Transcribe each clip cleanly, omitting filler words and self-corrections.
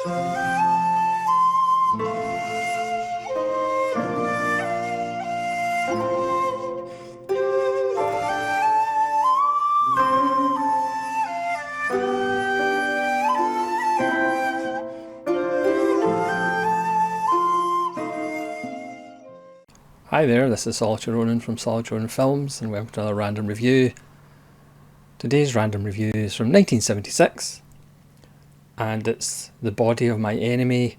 Hi there, this is Solitary Ronan from Solitary Ronan Films, and welcome to another random review. Today's random review is from 1976, and it's The Body of My Enemy,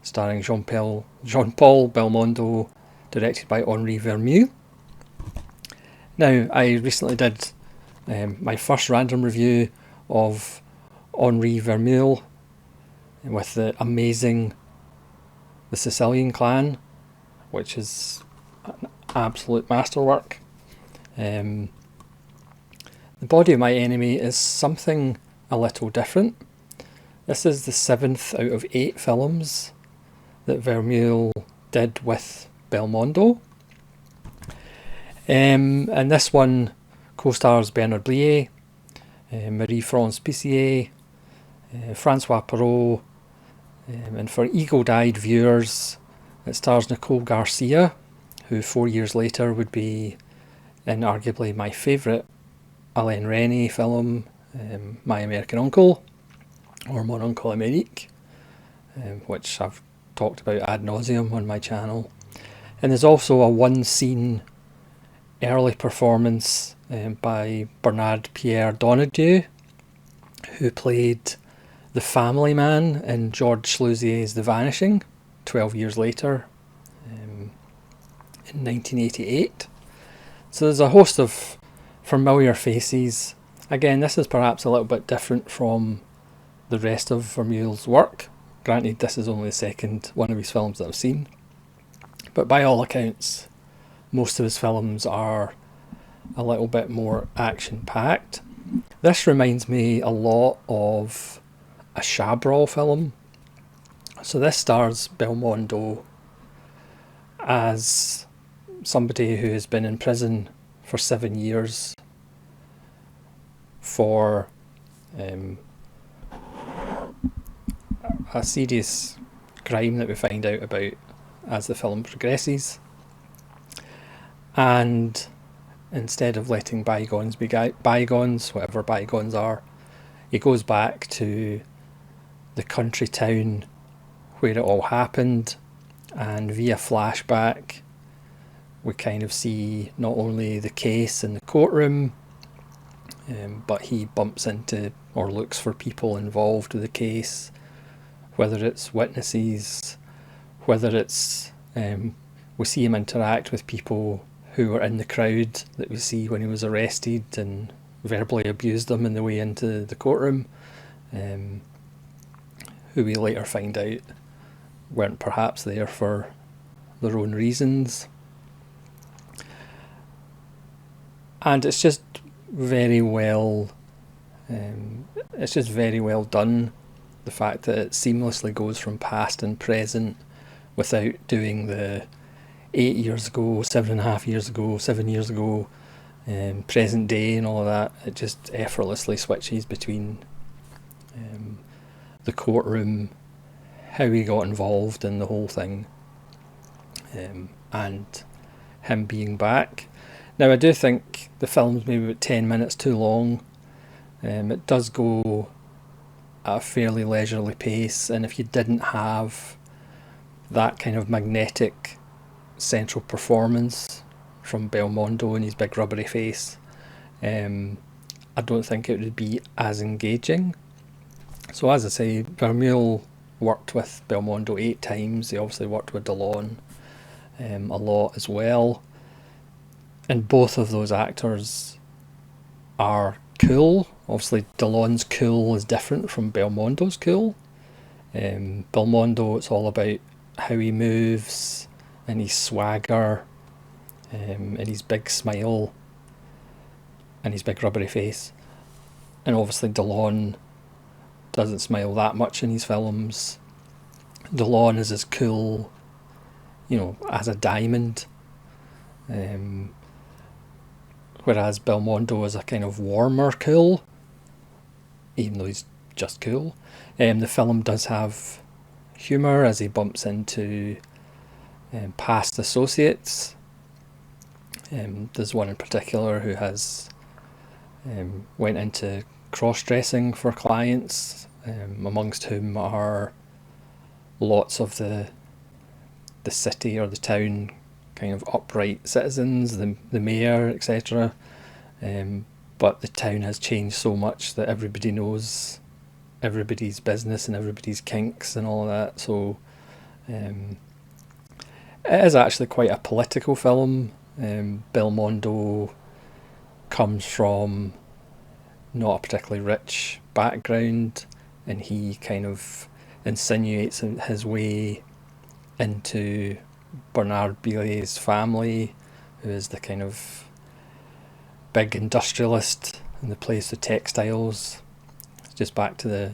starring Jean Paul Belmondo, directed by Henri Verneuil. Now, I recently did my first random review of Henri Verneuil with the amazing The Sicilian Clan, which is an absolute masterwork. The Body of My Enemy is something a little different. This is the 7th out of 8 films that Verneuil did with Belmondo. And this one co-stars Bernard Blier, Marie-France Pissier, Francois Perrault, and for eagle-eyed viewers, it stars Nicole Garcia, who 4 years later would be in arguably my favourite Alain Resnais film, My American Uncle, or Mon Oncle Amérique, which I've talked about ad nauseum on my channel. And there's also a one-scene early performance by Bernard Pierre Donadieu, who played the family man in George Slouzier's The Vanishing 12 years later, in 1988. So there's a host of familiar faces. Again, this is perhaps a little bit different from the rest of Verneuil's work. Granted, this is only the second one of his films that I've seen. But by all accounts, most of his films are a little bit more action-packed. This reminds me a lot of a Chabrol film. So this stars Belmondo as somebody who has been in prison for 7 years for a serious crime that we find out about as the film progresses. And instead of letting bygones be bygones, whatever bygones are, he goes back to the country town where it all happened, and via flashback we kind of see not only the case in the courtroom, but he bumps into or looks for people involved with the case, whether it's witnesses, whether it's we see him interact with people who were in the crowd that we see when he was arrested and verbally abused them on the way into the courtroom, who we later find out weren't perhaps there for their own reasons. And it's just very well done. The fact that it seamlessly goes from past and present without doing the 8 years ago, 7.5 years ago, 7 years ago, present day and all of that. It just effortlessly switches between the courtroom, how he got involved in the whole thing, and him being back. Now, I do think the film's maybe about 10 minutes too long. It does go at a fairly leisurely pace, and if you didn't have that kind of magnetic central performance from Belmondo and his big rubbery face, I don't think it would be as engaging. So as I say, Verneuil worked with Belmondo 8 times. He obviously worked with Delon a lot as well. And both of those actors are cool. Obviously Delon's cool is different from Belmondo's cool. Belmondo, it's all about how he moves and his swagger, and his big smile and his big rubbery face. And obviously Delon doesn't smile that much in his films. Delon is as cool, as a diamond, whereas Belmondo is a kind of warmer cool, even though he's just cool. The film does have humour as he bumps into past associates. There's one in particular who has went into cross-dressing for clients, amongst whom are lots of the city or the town kind of upright citizens, the mayor, etc. But the town has changed so much that everybody knows everybody's business and everybody's kinks and all of that. So it is actually quite a political film. Belmondo comes from not a particularly rich background, and he kind of insinuates his way into Bernard Billet's family, who is the kind of big industrialist in the place of textiles. Just back to the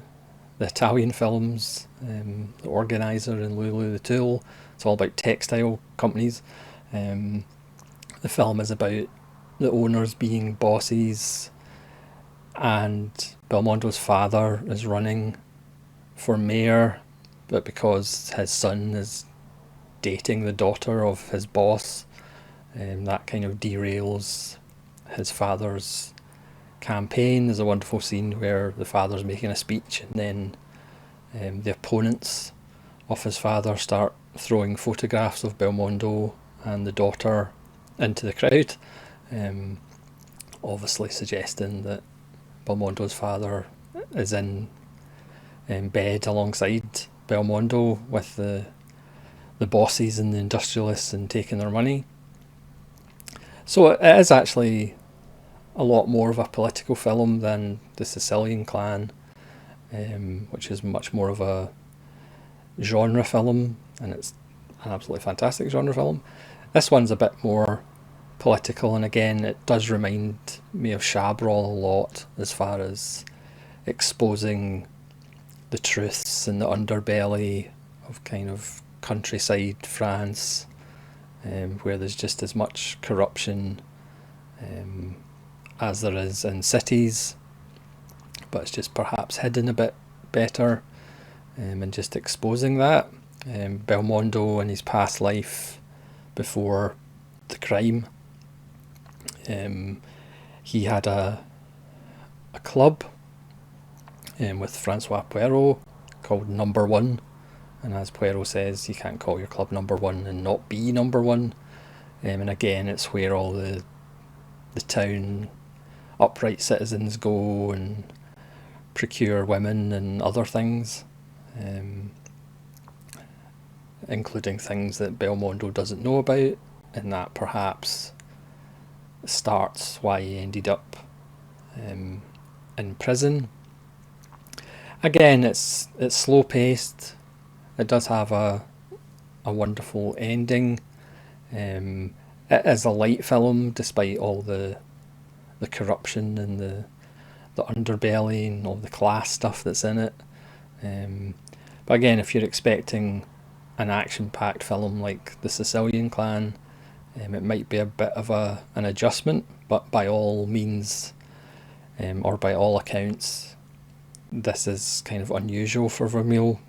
Italian films, The Organizer and Lulu the Tool. It's all about textile companies. The film is about the owners being bosses, and Belmondo's father is running for mayor, but because his son is dating the daughter of his boss, that kind of derails his father's campaign. There's a wonderful scene where the father's making a speech, and then the opponents of his father start throwing photographs of Belmondo and the daughter into the crowd, obviously suggesting that Belmondo's father is in bed alongside Belmondo with the bosses and the industrialists and taking their money. So it is actually a lot more of a political film than the Sicilian Clan, which is much more of a genre film, and it's an absolutely fantastic genre film. This one's a bit more political, and again it does remind me of Chabrol a lot as far as exposing the truths and the underbelly of kind of countryside France, where there's just as much corruption as there is in cities, but it's just perhaps hidden a bit better, and just exposing that. Belmondo in his past life before the crime, he had a club with Francois Poirot called Number One, and as Poirot says, you can't call your club Number One and not be number one. And again, it's where all the town upright citizens go and procure women and other things, including things that Belmondo doesn't know about, and that perhaps starts why he ended up in prison. Again, it's slow paced. It does have a wonderful ending. It is a light film despite all the corruption and the underbelly and all the class stuff that's in it. But again, if you're expecting an action-packed film like The Sicilian Clan, it might be a bit of an adjustment, but by all means, or by all accounts, this is kind of unusual for Vermeil,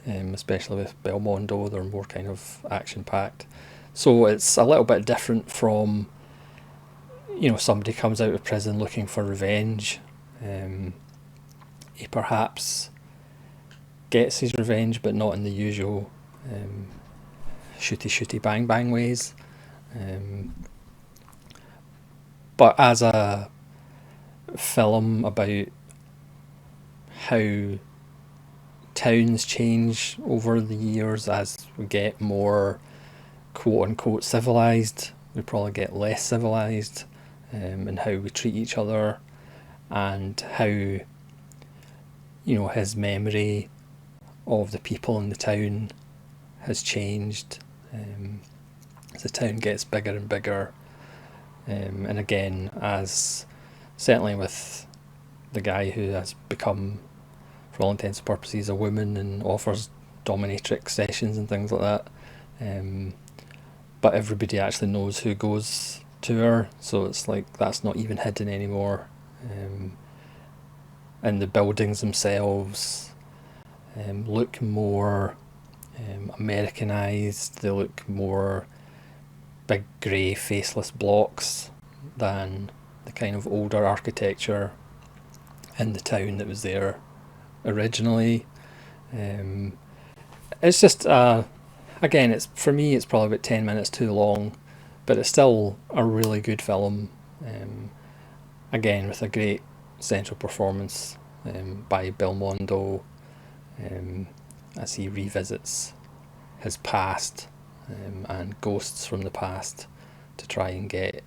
especially with Belmondo. They're more kind of action-packed. So it's a little bit different from, somebody comes out of prison looking for revenge. He perhaps gets his revenge, but not in the usual shooty bang bang ways. But as a film about how towns change over the years as we get more quote unquote civilized, we probably get less civilized, and how we treat each other, and how his memory of the people in the town has changed as the town gets bigger and bigger, and again, as certainly with the guy who has become, for all intents and purposes, a woman and offers dominatrix sessions and things like that, but everybody actually knows who goes to her, so it's like that's not even hidden anymore. and the buildings themselves look more Americanized. They look more big grey faceless blocks than the kind of older architecture in the town that was there originally. It's just again, it's for me it's probably about 10 minutes too long, but it's still a really good film. Again, with a great central performance by Belmondo, as he revisits his past and ghosts from the past to try and get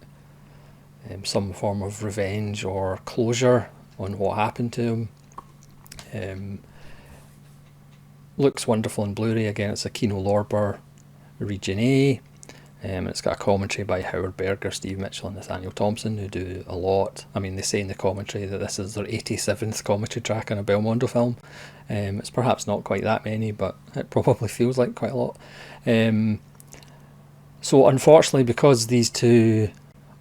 some form of revenge or closure on what happened to him. Looks wonderful in Blu-ray. Again, it's a Kino Lorber Region A. It's got a commentary by Howard Berger, Steve Mitchell and Nathaniel Thompson, who do a lot. I mean, they say in the commentary that this is their 87th commentary track on a Belmondo film. It's perhaps not quite that many, but it probably feels like quite a lot. So unfortunately, because these two,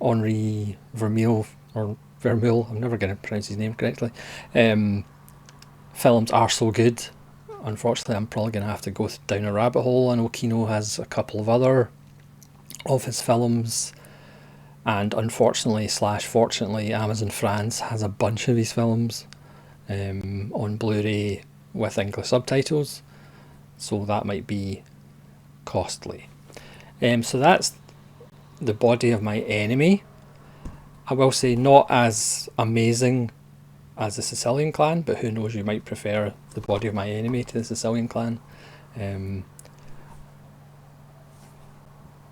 Henri Verneuil, I'm never going to pronounce his name correctly, films are so good, unfortunately I'm probably going to have to go down a rabbit hole. I know Kino has a couple of other of his films, and unfortunately / fortunately Amazon France has a bunch of his films on Blu-ray with English subtitles, so that might be costly. So that's The Body of My Enemy. I will say not as amazing as the Sicilian Clan, but who knows, you might prefer The Body of My Enemy to the Sicilian Clan.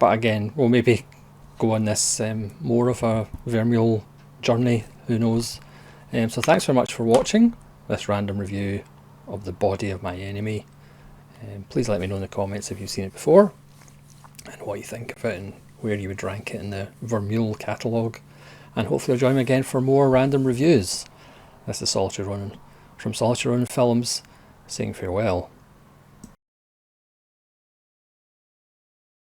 But again, we'll maybe go on this more of a Verneuil journey, who knows. So thanks very much for watching this random review of The Body of My Enemy. Please let me know in the comments if you've seen it before and what you think of it and where you would rank it in the Verneuil catalogue. And hopefully you'll join me again for more random reviews. This is Solitary Ronin from Solitary Ronin Films, saying farewell.